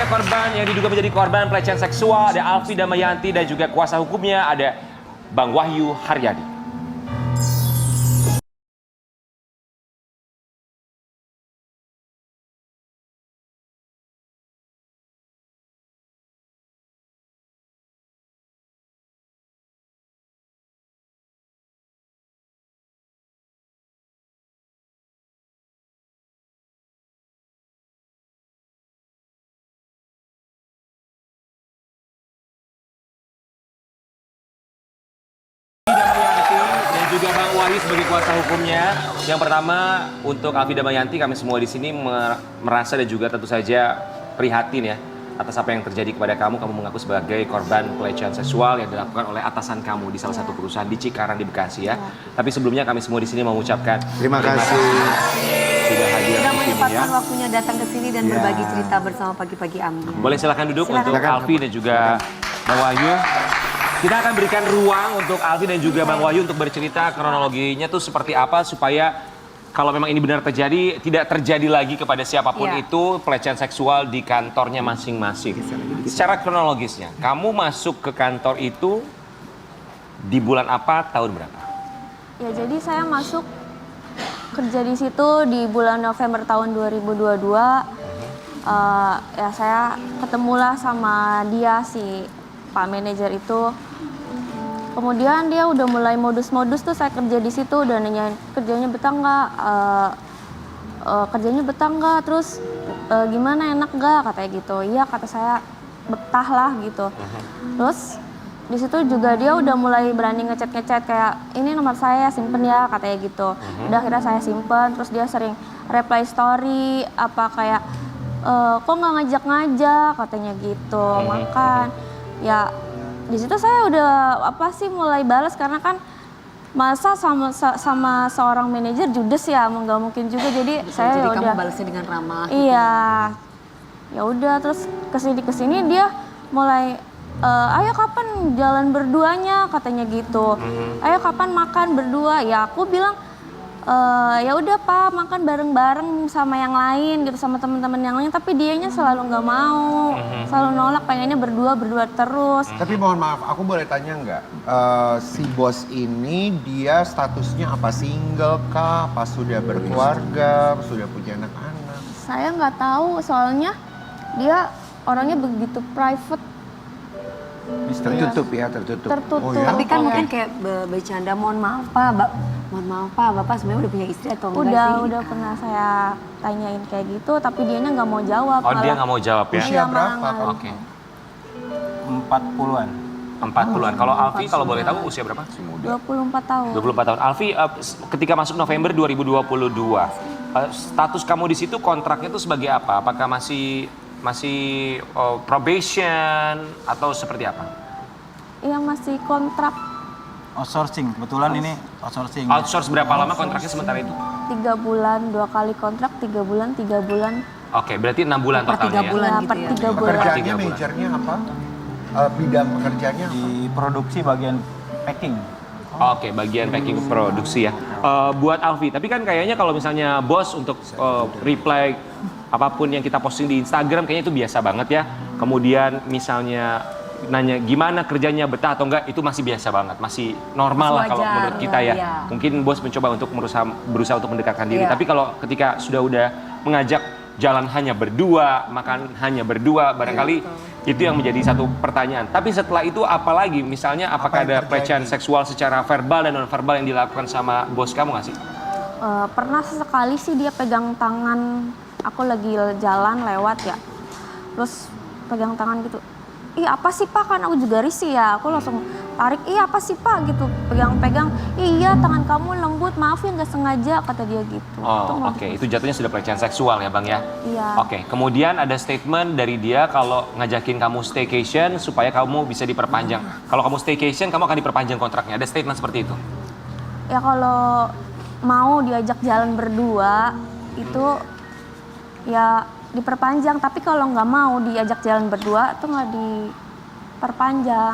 korban yang diduga menjadi korban pelecehan seksual. Ada Alfi Damayanti dan juga kuasa hukumnya ada Bang Wahyu Haryadi. Juga Bang Wahyu sebagai kuasa hukumnya. Yang pertama untuk Alfi Damayanti, kami semua di sini merasa dan juga tentu saja prihatin ya atas apa yang terjadi kepada kamu. Kamu mengaku sebagai korban pelecehan seksual yang dilakukan oleh atasan kamu di salah satu perusahaan di Cikarang di Bekasi ya. Tapi sebelumnya kami semua di sini mau mengucapkan terima kasih sudah hadir sudah di sini menyempatkan ya. waktunya datang ke sini dan berbagi cerita bersama Pagi-Pagi Ambil. Boleh silakan duduk untuk Silakan. Alfi dan juga Bang Wahyu. Kita akan berikan ruang untuk Alfi dan juga Bang Wahyu untuk bercerita kronologinya tuh seperti apa supaya kalau memang ini benar terjadi, tidak terjadi lagi kepada siapapun itu pelecehan seksual di kantornya masing-masing. Secara kronologisnya, kamu masuk ke kantor itu di bulan apa, tahun berapa? Ya, jadi saya masuk kerja di situ di bulan November tahun 2022. Ya saya ketemulah sama dia si Pak Manajer itu. Kemudian dia udah mulai modus-modus tuh saya kerja di situ, udah nanyain kerjanya betah nggak, kerjanya betah nggak, terus gimana enak nggak katanya gitu. Iya kata saya betah lah gitu. Terus di situ juga dia udah mulai berani ngechat kayak ini nomor saya simpen ya katanya gitu. Udah akhirnya saya simpen, terus dia sering reply story apa kayak kok nggak ngajak-ngajak katanya gitu makan. Ya di situ saya udah mulai balas karena kan masa sama seorang manajer judes ya nggak mungkin juga, jadi saya Jadi ya kamu udah balasnya dengan ramah. iya ya udah terus kesini dia mulai ayo kapan jalan berduanya katanya gitu, ayo kapan makan berdua. Ya aku bilang ya udah Pak makan bareng-bareng sama yang lain gitu, sama teman-teman yang lain, tapi dianya selalu nggak mau, selalu nolak, pengennya berdua terus. Tapi mohon maaf, aku boleh tanya nggak, si bos ini dia statusnya apa, single kah, apa sudah berkeluarga, sudah punya anak-anak? Saya nggak tahu soalnya dia orangnya begitu private. Tertutup ya, tertutup. Tertutup. Tapi kan Oke. mungkin kayak bercanda, mohon maaf Pak, Bapak sebenarnya udah punya istri atau enggak sih? Udah pernah saya tanyain kayak gitu, tapi dianya nggak mau jawab. Oh dia nggak mau jawab ya? Usia Iya, berapa malah Pak? Oke. 40-an. 40-an. Kalau Alfi kalau boleh tahu usia berapa? 24 tahun. 24 tahun. Alfi ketika masuk November 2022, status kamu di situ kontraknya itu sebagai apa? Apakah masih probation atau seperti apa? Iya masih kontrak Outsourcing, kebetulan ini outsourcing. Outsource berapa lama kontraknya sementara itu? 3 bulan, 2 kali kontrak, 3 bulan, 3 bulan. Oke, berarti 6 bulan Per totalnya 3 ya? bulan Ya, gitu per ya. 3 bulan. Pekerjaannya, 3 bulan. majornya apa? Bidang pekerjaannya apa? Di produksi bagian packing. Oke, bagian packing produksi ya. Buat Alfi, tapi kan kayaknya kalau misalnya bos untuk reply apapun yang kita posting di Instagram kayaknya itu biasa banget ya. Kemudian misalnya nanya gimana kerjanya, betah atau enggak, itu masih biasa banget, masih normal lah Masih kalau wajar, menurut kita ya. iya. Mungkin bos mencoba untuk berusaha untuk mendekatkan diri. Iya. Tapi kalau ketika udah mengajak jalan hanya berdua, makan hanya berdua, barangkali itu yang menjadi satu pertanyaan. Tapi setelah itu apalagi, misalnya apakah yang ada pelecehan terjadi? seksual secara verbal dan non verbal yang dilakukan sama bos kamu nggak sih? Pernah sesekali sih dia pegang tangan, aku lagi jalan lewat ya, terus pegang tangan gitu. Ih apa sih Pak, kan aku juga risih ya, aku langsung tarik, ih apa sih Pak gitu, pegang-pegang, iya tangan kamu lembut, maaf ya nggak sengaja, kata dia gitu. Oh oke, itu jatuhnya sudah pelecehan seksual ya Bang ya? Iya. Oke, kemudian ada statement dari dia kalau ngajakin kamu staycation supaya kamu bisa diperpanjang. Kalau kamu staycation, kamu akan diperpanjang kontraknya, ada statement seperti itu? Ya kalau mau diajak jalan berdua itu ya diperpanjang, tapi kalau nggak mau diajak jalan berdua tuh nggak diperpanjang.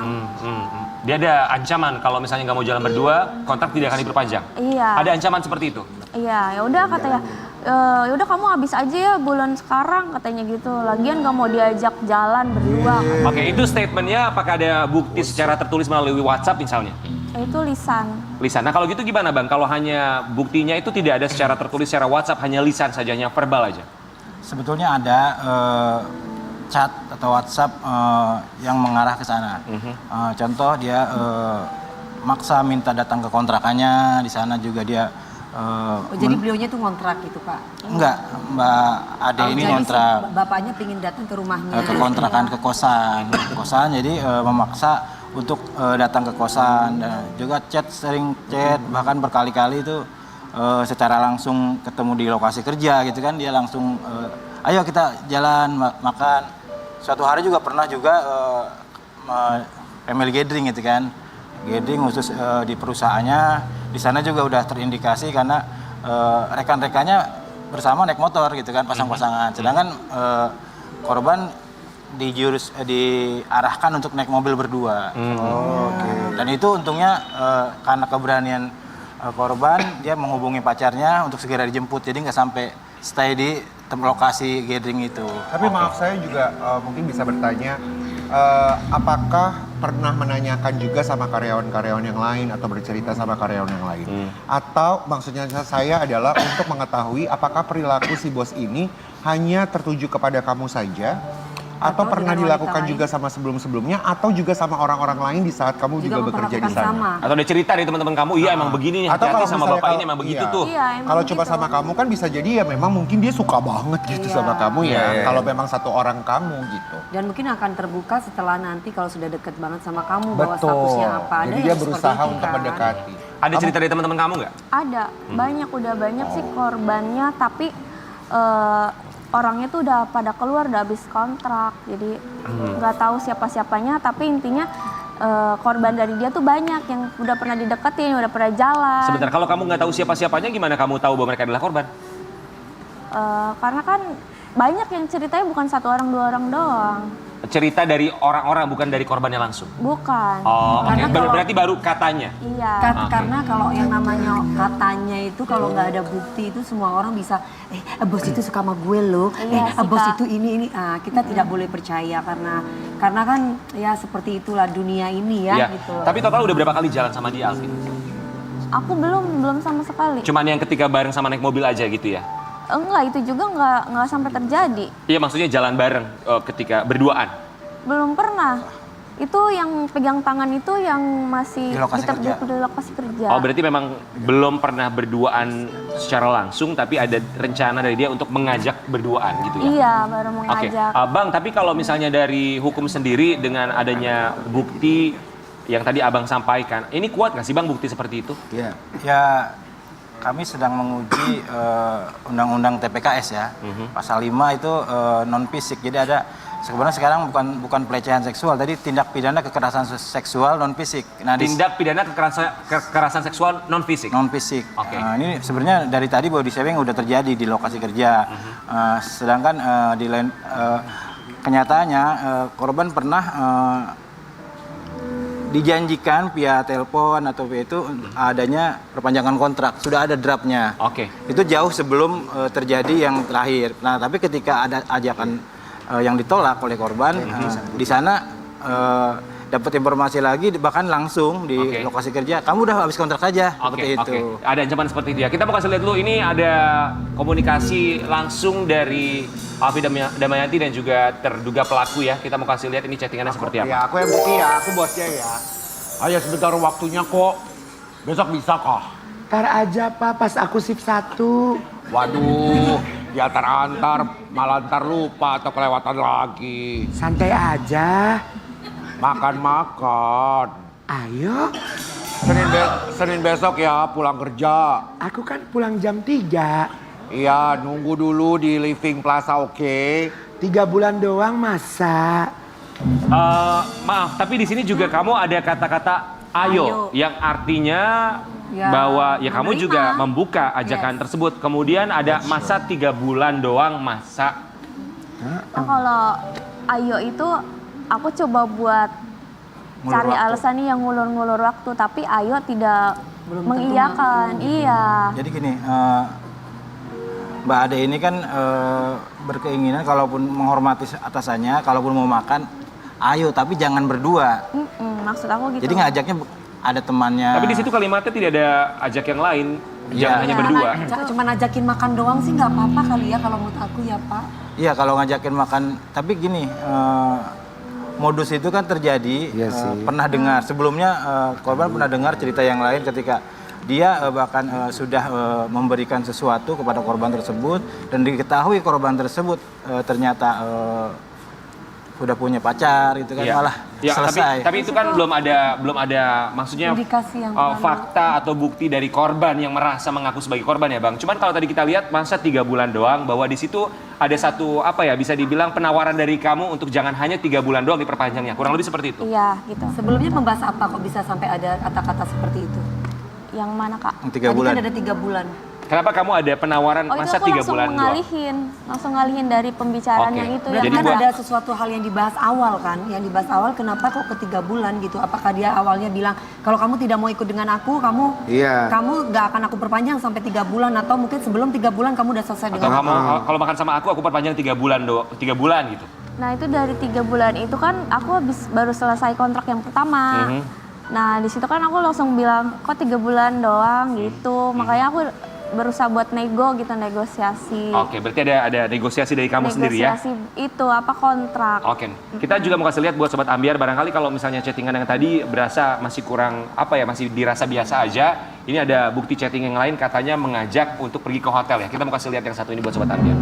Dia ada ancaman kalau misalnya nggak mau jalan berdua, kontrak tidak akan diperpanjang. Iya. Ada ancaman seperti itu? Iya, ya udah kata ya. Yaudah kamu habis aja ya bulan sekarang katanya gitu. Lagian gak mau diajak jalan berdua. Oke, itu statementnya apakah ada bukti secara tertulis melalui WhatsApp misalnya? Itu lisan. Lisan. Nah kalau gitu gimana Bang? Kalau hanya buktinya itu tidak ada secara tertulis secara WhatsApp, hanya lisan saja, hanya verbal aja? Sebetulnya ada chat atau WhatsApp yang mengarah ke sana. Contoh dia maksa minta datang ke kontrakannya, di sana juga dia Jadi beliaunya tuh ngontrak gitu Pak? enggak, Mbak Ade ini Jadi ngontrak si bapaknya pengen datang ke rumahnya. ke kontrakan ke kosan jadi memaksa untuk datang ke kosan dan juga sering chat bahkan berkali-kali itu secara langsung ketemu di lokasi kerja gitu kan dia langsung ayo kita jalan makan. Suatu hari juga pernah juga family gathering gitu kan, gathering khusus di perusahaannya. Di sana juga udah terindikasi karena rekan-rekannya bersama naik motor gitu kan, pasang-pasangan. Sedangkan korban diarahkan untuk naik mobil berdua. Dan itu untungnya karena keberanian korban, dia menghubungi pacarnya untuk segera dijemput. Jadi nggak sampai stay di lokasi gathering itu. Tapi maaf saya juga mungkin bisa bertanya, apakah pernah menanyakan juga sama karyawan-karyawan yang lain atau bercerita sama karyawan yang lain? Atau maksudnya saya adalah untuk mengetahui apakah perilaku si bos ini hanya tertuju kepada kamu saja? Atau pernah dengan wanita dilakukan lain? juga sama sebelum-sebelumnya? Atau juga sama orang-orang lain di saat kamu juga bekerja di memperlakukan sana? sama. Atau ada cerita dari teman-teman kamu, iya emang begini nih, Atau hati-hati kalau sama misalnya bapak kalau- ini emang begitu iya. tuh. Iya, emang Kalau coba gitu. sama kamu kan bisa jadi ya memang mungkin dia suka banget gitu sama kamu ya. Kalau memang satu orang kamu gitu. Dan mungkin akan terbuka setelah nanti kalau sudah deket banget sama kamu bahwa statusnya apa. Ada Jadi yang dia seperti berusaha itu untuk kan. mendekati. Ada cerita dari teman-teman kamu nggak? Ada, udah banyak sih korbannya, tapi orangnya tuh udah pada keluar, udah habis kontrak, jadi nggak tahu siapa-siapanya, tapi intinya korban dari dia tuh banyak yang udah pernah dideketin, udah pernah jalan. Sebentar, kalau kamu nggak tahu siapa-siapanya, gimana kamu tahu bahwa mereka adalah korban? Karena kan banyak yang ceritanya bukan satu orang, dua orang doang. Cerita dari orang-orang, bukan dari korbannya langsung? Bukan. Oh, oke. Karena kalau- Berarti baru katanya? Iya. Karena kalau yang namanya katanya itu kalau nggak ada bukti itu semua orang bisa bos itu suka sama gue loh, Iya sih, bos Kak. itu ini. Kita tidak boleh percaya karena kan ya seperti itulah dunia ini ya Iya. gitu. Tapi total udah berapa kali jalan sama dia, Alvin? Aku belum sama sekali. Cuman yang ketika bareng sama naik mobil aja gitu ya? Enggak, itu juga nggak sampai terjadi. Iya, maksudnya jalan bareng ketika berduaan? Belum pernah. Itu yang pegang tangan itu yang masih Di lokasi kerja. di lokasi kerja. Oh, berarti memang belum pernah berduaan secara langsung, tapi ada rencana dari dia untuk mengajak berduaan gitu ya? Iya, baru Oke, mengajak. Bang, tapi kalau misalnya dari hukum sendiri dengan adanya bukti yang tadi Abang sampaikan, ini kuat nggak sih Bang bukti seperti itu? Iya. Ya kami sedang menguji undang-undang TPKS ya. Pasal 5 itu non fisik. Jadi ada sebenarnya sekarang bukan pelecehan seksual, tadi tindak pidana kekerasan seksual non fisik. Nah, Tindak pidana kekerasan seksual non fisik. non fisik. Oke. Ini sebenarnya dari tadi body shaming udah terjadi di lokasi kerja. Sedangkan di lain kenyataannya korban pernah dijanjikan via telepon atau via itu adanya perpanjangan kontrak, sudah ada draftnya. Oke. Itu jauh sebelum terjadi yang terakhir. Nah, tapi ketika ada ajakan yang ditolak oleh korban, di sana dapat informasi lagi bahkan langsung di Oke. lokasi kerja, kamu udah habis kontrak saja, Oke, seperti itu. oke. Ada ancaman seperti itu ya. Kita mau kasih lihat dulu, ini ada komunikasi langsung dari Alfi Damayanti dan juga terduga pelaku ya. Kita mau kasih lihat ini chattingannya seperti apa. Ya, aku yang bukti ya, aku bosnya ya. Ayo sebentar waktunya kok. Besok bisa kah? Ntar aja Pak, pas aku sip 1. Waduh, diantar-antar malah ntar lupa atau kelewatan lagi. Santai aja. Makan-makan. Ayo, Senin besok ya pulang kerja. aku kan pulang jam 3. Iya, nunggu dulu di Living Plaza, oke? 3 bulan doang masa. Maaf, tapi di sini juga kamu ada kata-kata ayo, yang artinya Ya, bahwa ya kamu menerima. juga membuka ajakan tersebut. Kemudian ada masa 3 bulan doang, masa. Nah, kalau ayo itu aku coba buat Ngulur cari waktu. alasan nih yang ngulur-ngulur waktu, tapi ayo tidak Belum tentu mengiyakan. Iya. Jadi gini, Mbak Ade ini kan berkeinginan kalaupun menghormati atasannya, kalaupun mau makan, ayo tapi jangan berdua. Maksud aku gitu. Jadi ngajaknya ada temannya. Tapi di situ kalimatnya tidak ada ajak yang lain, Iya. jangan hanya berdua. Cuma ngajakin makan doang sih nggak apa-apa kali ya kalau menurut aku ya Pak. Iya kalau ngajakin makan, tapi gini, modus itu kan terjadi, pernah dengar, sebelumnya korban pernah dengar cerita yang lain ketika dia bahkan sudah memberikan sesuatu kepada korban tersebut dan diketahui korban tersebut ternyata udah punya pacar gitu kan, Iya. malah Ya, selesai. tapi itu kan belum ada maksudnya Indikasi yang fakta atau bukti dari korban yang merasa mengaku sebagai korban ya Bang. Cuman kalau tadi kita lihat masa 3 bulan doang, bahwa di situ ada satu apa ya, bisa dibilang penawaran dari kamu untuk jangan hanya 3 bulan doang diperpanjangnya, kurang lebih seperti itu. Iya gitu. Sebelumnya membahas apa kok bisa sampai ada kata-kata seperti itu? Yang mana Kak? 3 Tadi bulan. kan ada 3 bulan. Kenapa kamu ada penawaran Oh itu masa aku 3 langsung bulan doang? langsung ngalihin dari pembicaraan Oke. yang itu. Berarti Jadi kan buat- ada sesuatu hal yang dibahas awal kan? Yang dibahas awal kenapa kok ke 3 bulan gitu? Apakah dia awalnya bilang kalau kamu tidak mau ikut dengan aku, kamu nggak akan aku perpanjang sampai 3 bulan atau mungkin sebelum 3 bulan kamu udah selesai Atau dengan kamu kalau makan sama aku perpanjang 3 bulan 3 bulan gitu. Nah itu dari 3 bulan itu kan aku baru selesai kontrak yang pertama. Nah di situ kan aku langsung bilang kok 3 bulan doang gitu. Makanya aku berusaha buat negosiasi. Oke, berarti ada negosiasi dari kamu sendiri ya? Negosiasi itu apa kontrak. Oke, kita juga mau kasih lihat buat Sobat Ambiar, barangkali kalau misalnya chattingan yang tadi berasa masih kurang, apa ya, masih dirasa biasa aja. Ini ada bukti chatting yang lain katanya mengajak untuk pergi ke hotel ya. Kita mau kasih lihat yang satu ini buat Sobat Ambiar.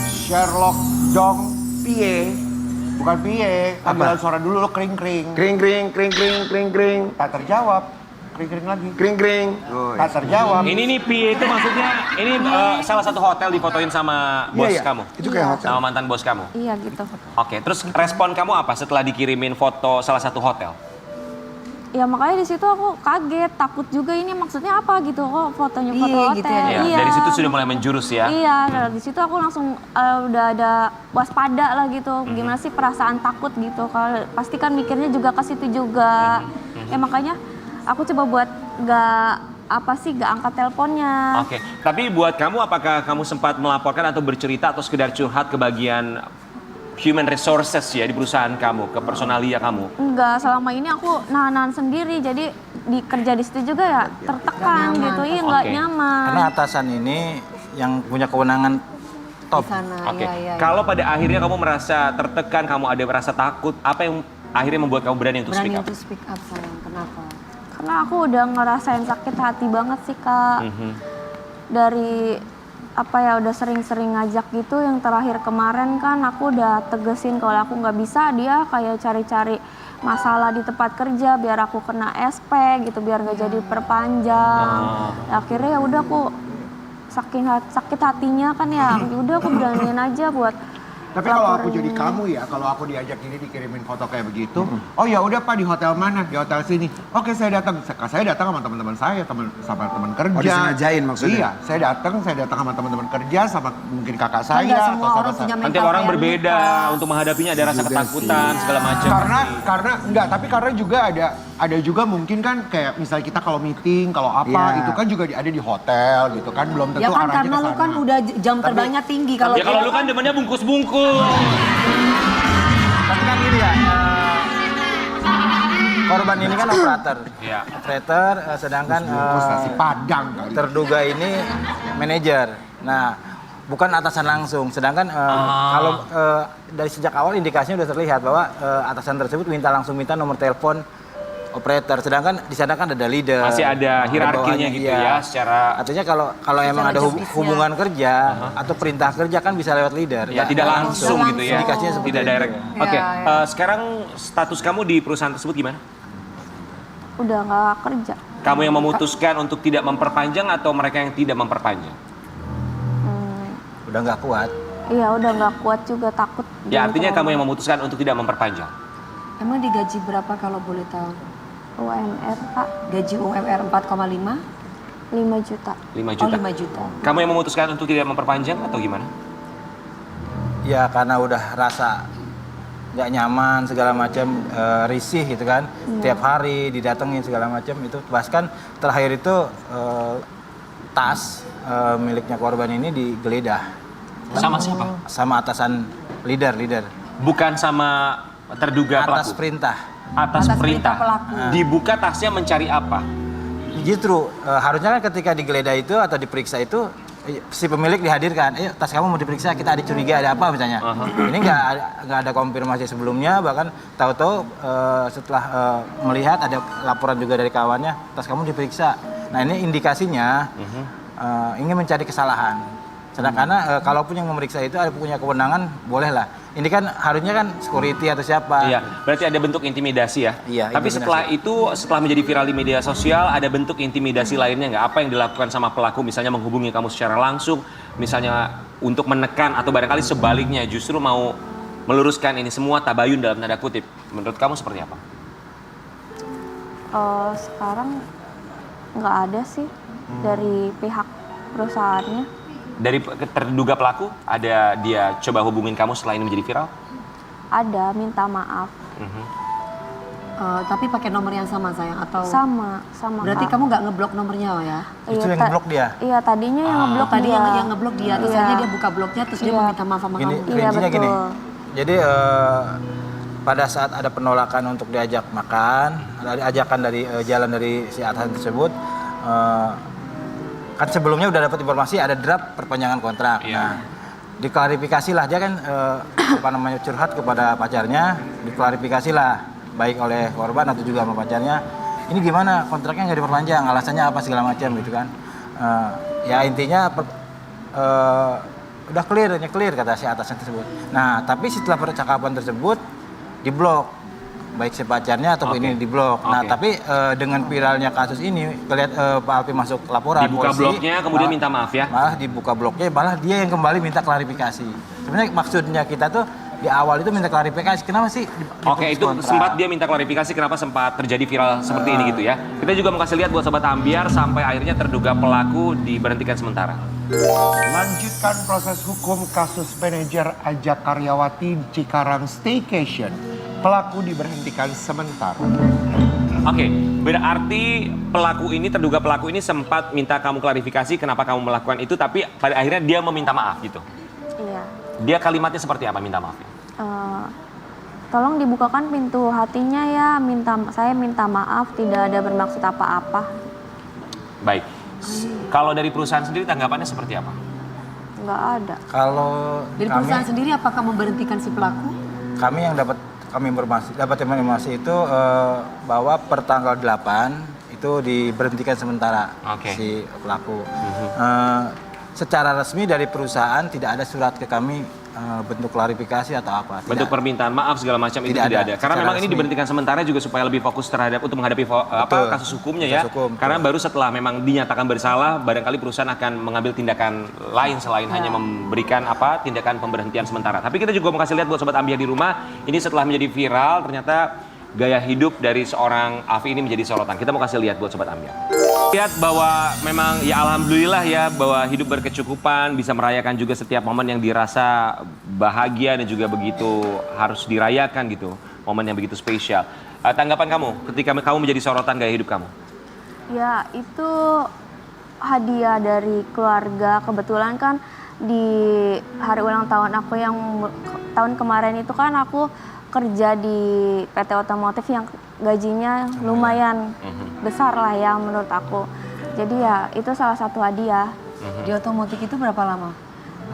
Sherlock Dong Pie, bukan Pie, panggilan suara dulu lo kring-kring. Kring kring kring kring kring kring Tak terjawab, kring-kring lagi. kring kring. Tak terjawab. Ini nih Pi itu maksudnya, ini salah satu hotel difotoin sama bos kamu? Itu kayak hotel. Sama mantan bos kamu? Iya gitu. Oke, terus respon kamu apa setelah dikirimin foto salah satu hotel? Ya makanya di situ aku kaget, takut juga ini maksudnya apa gitu kok fotonya foto Iya, hotel. gitu ya. Ya, dari situ sudah mulai menjurus ya? Iya, dari situ aku langsung udah ada waspada lah gitu. Gimana sih perasaan takut gitu. Kalau pasti kan mikirnya juga ke situ juga. Makanya aku coba buat gak angkat teleponnya. Oke, tapi buat kamu apakah kamu sempat melaporkan atau bercerita atau sekedar curhat ke bagian human resources ya di perusahaan kamu, ke personalia kamu? Enggak, selama ini aku nahan sendiri. Jadi kerja di situ juga ya tertekan gitu. Iya, nggak Oke. nyaman. Karena atasan ini yang punya kewenangan top. di sana. Oke, Iya. kalau pada akhirnya kamu merasa tertekan, kamu ada merasa takut, apa yang akhirnya membuat kamu berani untuk Berani speak up? untuk speak up sayang, kenapa? Karena aku udah ngerasain sakit hati banget sih Kak. Dari udah sering-sering ngajak gitu. Yang terakhir kemarin kan aku udah tegesin kalau aku nggak bisa, dia kayak cari-cari masalah di tempat kerja biar aku kena SP gitu, biar nggak jadi perpanjang. Akhirnya ya udah aku sakit hatinya kan ya. Udah aku beraniin aja buat Tapi kalau aku laporin. jadi kamu ya, kalau aku diajak ini dikirimin foto kayak begitu, oh ya udah Pak, di hotel mana? Di hotel sini. Oke, saya datang. Saya datang sama teman-teman saya, sama teman kerja. Oh, disengajain maksudnya? Iya, saya datang sama teman-teman kerja, sama mungkin kakak saya Nggak atau semua orang saudara punya saya. Nanti mental orang kayak berbeda Luka. untuk menghadapinya, ada rasa ketakutan segala macam. Karena juga ada juga mungkin kan kayak misalnya kita kalau meeting, kalau apa, Iya. itu kan juga ada di hotel gitu kan, belum tentu Ya kan arahnya karena ke lu sana. kan udah jam terbangnya tinggi kalau Ya kalau dia lu kan demennya bungkus-bungkus. Tapi kan gini ya, korban ini kan operator. Iya. Operator, sedangkan Bungkus nasi padang kali. terduga ini manajer. Nah, bukan atasan langsung. Sedangkan kalau dari sejak awal indikasinya sudah terlihat bahwa atasan tersebut minta nomor telepon operator. Sedangkan di sana kan ada leader. Masih ada hierarkinya bawahnya, gitu iya. ya, secara Artinya kalau emang ada job desk-nya. hubungan kerja atau perintah kerja kan bisa lewat leader. ya tidak langsung Tidak gitu ya. Indikasinya seperti Tidak itu. direct. Oke, sekarang status kamu di perusahaan tersebut gimana? udah nggak kerja. Kamu yang memutuskan untuk tidak memperpanjang atau mereka yang tidak memperpanjang? Udah nggak kuat. Iya udah nggak kuat juga, takut. Ya artinya dengan kamu yang memutuskan untuk tidak memperpanjang. emang digaji berapa kalau boleh tahu? UMR Pak Gaji UMR 4,5? 5 juta. 5 Oh juta. 5 juta. Kamu yang memutuskan untuk tidak memperpanjang atau gimana? Ya karena udah rasa nggak nyaman segala macam, risih gitu kan, tiap hari didatengin segala macam itu. Bahkan terakhir itu tas miliknya korban ini digeledah Sama siapa? sama atasan leader. Bukan sama terduga Atas pelaku. perintah. Atas Atas perintah. perintah pelaku. Dibuka tasnya mencari apa? Justru harusnya kan ketika digeledah itu atau diperiksa itu si pemilik dihadirkan. Tas kamu mau diperiksa, kita ada curiga ada apa misalnya. Ini nggak ada konfirmasi sebelumnya, bahkan tahu-tahu setelah melihat ada laporan juga dari kawannya, tas kamu diperiksa. Nah ini indikasinya ingin mencari kesalahan. Sedangkan kalaupun yang memeriksa itu ada punya kewenangan, bolehlah. Ini kan harusnya kan security atau siapa. Iya, berarti ada bentuk intimidasi ya. Iya, Tapi intimidasi. setelah menjadi viral di media sosial, ada bentuk intimidasi lainnya nggak? Apa yang dilakukan sama pelaku, misalnya menghubungi kamu secara langsung, misalnya untuk menekan atau barangkali sebaliknya justru mau meluruskan ini semua tabayun dalam tanda kutip. Menurut kamu seperti apa? Sekarang nggak ada sih dari pihak perusahaannya. Dari terduga pelaku, ada dia coba hubungin kamu setelah ini menjadi viral? Ada minta maaf. Tapi pakai nomor yang sama sayang atau Sama berarti Kak. kamu nggak ngeblok nomornya ya? Itu yang ngeblok dia. Iya, tadinya yang ngeblok Tadi dia. yang ngeblok dia, terus Iya. akhirnya dia buka bloknya, terus dia Iya. meminta maaf sama Gini, kamu. Iya, prinsipnya gini. betul. Jadi pada saat ada penolakan untuk diajak makan, ada ajakan dari jalan dari si atasan tersebut, kan sebelumnya udah dapat informasi ada draft perpanjangan kontrak. Iya. Nah, diklarifikasilah dia kan curhat kepada pacarnya, diklarifikasilah baik oleh korban atau juga sama pacarnya. Ini gimana kontraknya nggak diperpanjang, alasannya apa segala macam gitu kan. Ya intinya udah clear kata si atasan tersebut. Nah tapi setelah percakapan tersebut diblok baik si pacarnya ataupun Oke. ini diblok. Nah Oke. tapi dengan viralnya kasus ini Pak Alpi masuk laporan Dibuka polisi, bloknya, kemudian minta maaf ya? malah dibuka bloknya, malah dia yang kembali minta klarifikasi. Sebenarnya maksudnya kita tuh di awal itu minta klarifikasi, kenapa sih Oke, diputus itu kontrak? sempat dia minta klarifikasi kenapa sempat terjadi viral seperti ini gitu ya. Kita juga mau kasih lihat buat Sobat Ambiar sampai akhirnya terduga pelaku diberhentikan sementara. Lanjutkan proses hukum kasus manajer ajak karyawati Cikarang Staycation. Pelaku diberhentikan sementara. Oke, berarti terduga pelaku ini sempat minta kamu klarifikasi kenapa kamu melakukan itu, tapi pada akhirnya dia meminta maaf gitu. Iya. Dia kalimatnya seperti apa minta maaf? Tolong dibukakan pintu hatinya ya, saya minta maaf, tidak ada bermaksud apa-apa. Baik. Kalau dari perusahaan sendiri tanggapannya seperti apa? Nggak ada. Kalau Dari perusahaan sendiri apakah memberhentikan si pelaku? kami yang dapat informasi itu bahwa per tanggal 8 itu diberhentikan sementara Oke. si pelaku. Secara resmi dari perusahaan tidak ada surat ke kami bentuk klarifikasi atau apa. Bentuk Tidak. permintaan maaf segala macam itu Tidak tidak ada. ada. Karena Secara memang ini resmi. diberhentikan sementara juga supaya lebih fokus terhadap untuk menghadapi Betul. kasus hukumnya ya. Kasus hukum, Karena betul. baru setelah memang dinyatakan bersalah, barangkali perusahaan akan mengambil tindakan lain selain hanya memberikan tindakan pemberhentian sementara. Tapi kita juga mau kasih lihat buat Sobat Ambiar di rumah, ini setelah menjadi viral ternyata gaya hidup dari seorang Afi ini menjadi sorotan. Kita mau kasih lihat buat Sobat Ambiar. Lihat bahwa memang ya alhamdulillah ya bahwa hidup berkecukupan, bisa merayakan juga setiap momen yang dirasa bahagia dan juga begitu harus dirayakan gitu, momen yang begitu spesial. Tanggapan kamu ketika kamu menjadi sorotan gaya hidup kamu? Ya, itu hadiah dari keluarga. Kebetulan kan di hari ulang tahun aku yang tahun kemarin itu kan aku kerja di PT Otomotif yang gajinya lumayan besar lah ya menurut aku. Jadi ya itu salah satu hadiah. Di otomotif itu berapa lama?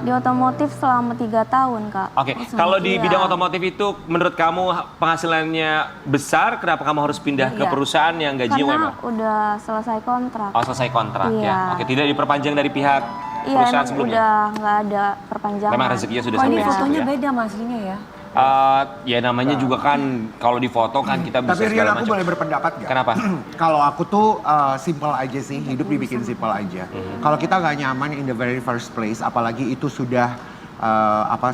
Di otomotif selama 3 tahun, Kak. Oke, kalau di Iya. bidang otomotif itu menurut kamu penghasilannya besar, kenapa kamu harus pindah ke Iya. perusahaan yang gajinya Karena UMR? udah selesai kontrak. Oh, selesai kontrak Iya. ya. Oke, tidak diperpanjang dari pihak Iya, perusahaan emang sebelumnya. udah nggak ada perpanjangan. Memang rezekinya sudah Oh ini sampai di situ fotonya ya. beda mas aslinya ya? Ya namanya juga kan kalau di foto kan kita bisa Tapi Rian segala aku macam. boleh berpendapat gak? Kenapa? Kalau aku tuh simple aja sih, hidup dibikin simple aja. Kalau kita nggak nyaman in the very first place, apalagi itu sudah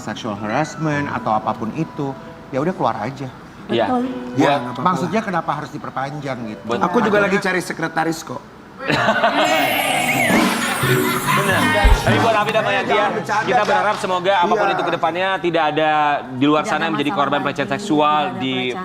sexual harassment atau apapun itu, ya udah keluar aja. Iya. Ya, maksudnya kenapa harus diperpanjang gitu? Betul. Aku juga lagi cari sekretaris kok. Benar. Tapi buat Alfi dan Mayanti ya, kita berharap semoga apapun itu kedepannya tidak ada di luar sana yang menjadi korban pelecehan seksual di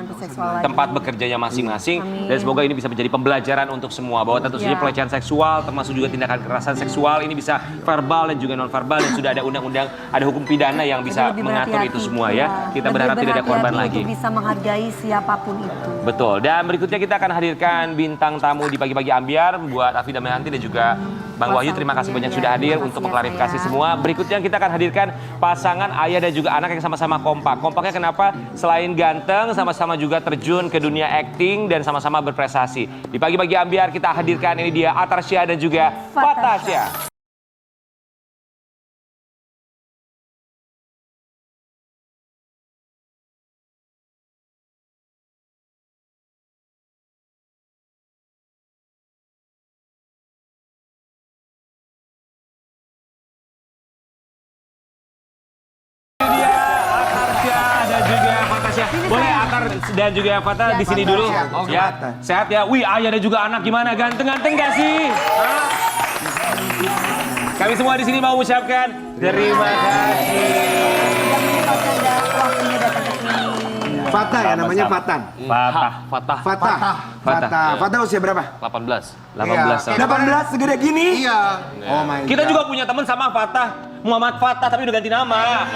tempat bekerjanya masing-masing. Dan semoga ini bisa menjadi pembelajaran untuk semua. Bahwa tentu saja pelecehan seksual termasuk juga tindakan kekerasan seksual ini bisa verbal dan juga non-verbal. Dan sudah ada undang-undang, ada hukum pidana yang bisa mengatur itu semua ya. Kita berharap tidak ada korban lagi. Untuk bisa menghargai siapapun itu. Betul. Dan berikutnya kita akan hadirkan bintang tamu di Pagi-Pagi Ambiar buat Alfi dan Mayanti dan juga Bang Wahyu. Terima kasih banyak sudah hadir untuk mengklarifikasi semua. Berikutnya kita akan hadirkan pasangan ayah dan juga anak yang sama-sama kompak. Kompaknya kenapa? Selain ganteng, sama-sama juga terjun ke dunia acting dan sama-sama berprestasi. Di Pagi-Pagi Ambiar kita hadirkan ini dia Atarsya dan juga Fatasya. Boleh Atar dan juga Fata di sini dulu ya. Sehat ya. Wih, ayah dan juga anak gimana? Ganteng-ganteng gak sih? Hah? Kami semua di sini mau mengucapkan terima kasih. Fatah ya namanya Fatan. Fatah usia berapa? 18 tahun. 18 segede gini? Iya. Oh my Kita God. juga punya teman sama Fatah. Muhammad Fatah tapi udah ganti nama.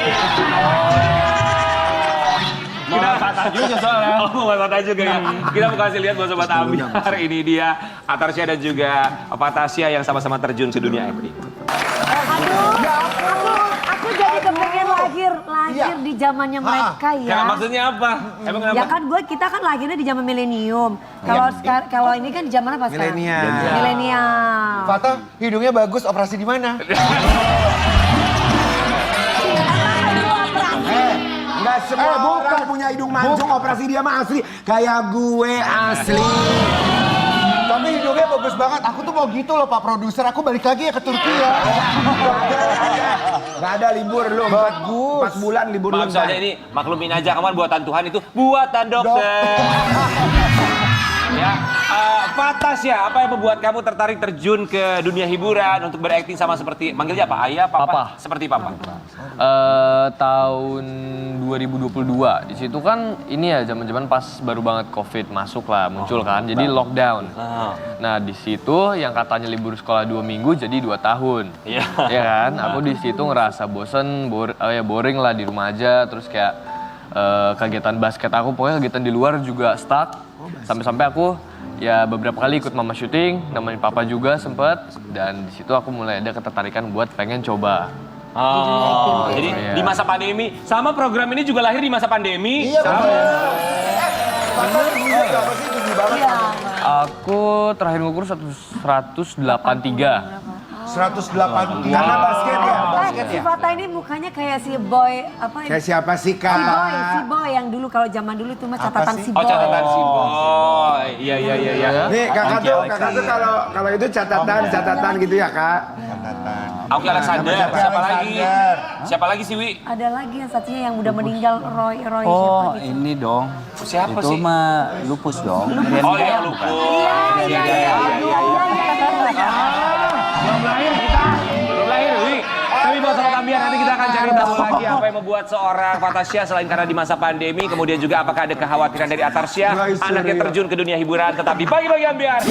Kita Fatah juga soalnya. Oh, Muhammad Fatah juga ya. Kita mau kasih lihat buat Sobat Ambiar. Ini dia Atarsya dan juga Fatasya yang sama-sama terjun ke dunia acting. Aku jadi kepengen lahir di zamannya mereka ya. Maksudnya apa? Emang kenapa? Ya kan kita kan lahirnya di zaman milenium. Kalau ini kan di zaman apa sekarang? Milenial. Fatah, hidungnya bagus, operasi di mana? Enggak semua bukan punya hidung mancung, operasi dia mah asli. Kayak gue asli. Tapi hidungnya bagus banget. Aku tuh mau gitu loh Pak Produser. Aku balik lagi ya ke Turki ya. Gak ada libur lu. Bagus. 4 bulan libur lu. Bang, soalnya ini maklumin aja kawan buatan Tuhan itu buatan dokter. Ya, Fatasya, apa yang membuat kamu tertarik terjun ke dunia hiburan untuk berakting sama seperti manggilnya apa? Ayah, papa? Seperti papa. Tahun 2022 di situ kan ini ya zaman-zaman pas baru banget COVID masuk lah muncul kan, jadi lockdown. Nah di situ yang katanya libur sekolah 2 minggu jadi 2 tahun. Iya kan, aku di situ ngerasa bosen, boring lah di rumah aja, terus kayak kegiatan basket aku pokoknya kegiatan di luar juga stuck. Sampai-sampai aku ya beberapa kali ikut mama syuting, nemenin papa juga sempet, dan di situ aku mulai ada ketertarikan buat pengen coba. Oh, jadi di masa pandemi, sama program ini juga lahir di masa pandemi. Iya betul. Aku terakhir ngukur 183. 183. Karena basket ya. Si Fata ini mukanya kayak si boy apa ini? Kayak siapa sih Kak? Si boy yang dulu kalau zaman dulu itu mah catatan si Oh, boy. catatan si boy. Iya. Nih kakak tuh kalau itu catatan gitu ya Kak. Oke, Alexander. Siapa lagi sih, Wi? Ada lagi yang satunya yang udah meninggal Roy Oh, siapa gitu. ini dong. Siapa Itu sih? mah lupus dong. Oh iya, lupa. Belum lahir, Wi. Tapi buat Sobat Ambiar nanti kita akan cari tahu lagi apa yang membuat seorang Fatasya selain karena di masa pandemi, kemudian juga apakah ada kekhawatiran dari Atarsya, anak yang terjun ke dunia hiburan, tetap di Pagi-Pagi Ambiar.